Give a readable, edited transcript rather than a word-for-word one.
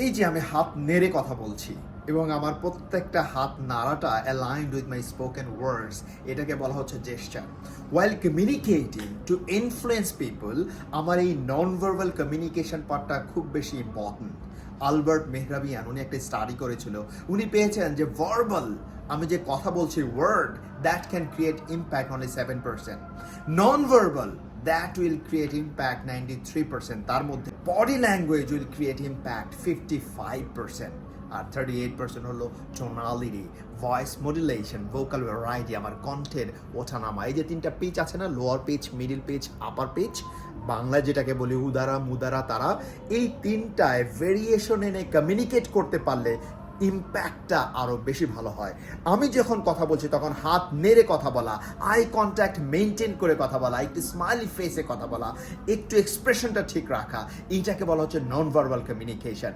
এই যে আমি হাত নেড়ে কথা বলছি এবং আমার প্রত্যেকটা হাত নাড়াটা অ্যালাইন্ড উইথ মাই স্পোকেন ওয়ার্ডস, এটাকে বলা হচ্ছে জেস্চার। ওয়াইল কমিউনিকেটিং টু ইনফ্লুয়েন্স পিপল, আমার এই নন ভার্বাল কমিউনিকেশন পার্টটা খুব বেশি ইম্পর্টেন্ট। আলবার্ট মেহরাবিয়ান উনি একটা স্টাডি করেছিল, উনি পেয়েছেন যে ভার্বাল, আমি যে কথা বলছি word, that can create impact only 7%, non verbal that will create impact 93%, তার মধ্যে body language will create impact 55%, আর 38% হলো tonality, voice modulation, vocal variety, আমার কণ্ঠের ওঠানামা। এই যে তিনটা পিচ আছে না, লোয়ার পিচ, মিডিল পিচ, আপার পিচ, বাংলায় যেটাকে বলি উদারা মুদারা তারা, এই তিনটায় ভেরিয়েশন এনে কমিউনিকেট করতে পারলে ইম্প্যাক্টটা আরও বেশি ভালো হয়। আমি যখন কথা বলছি তখন হাত নেড়ে কথা বলা, আই কন্ট্যাক্ট মেনটেন করে কথা বলা, একটু স্মাইলি ফেসে কথা বলা, একটু এক্সপ্রেশনটা ঠিক রাখা, এইটাকে বলা হচ্ছে নন ভার্বাল কমিউনিকেশন।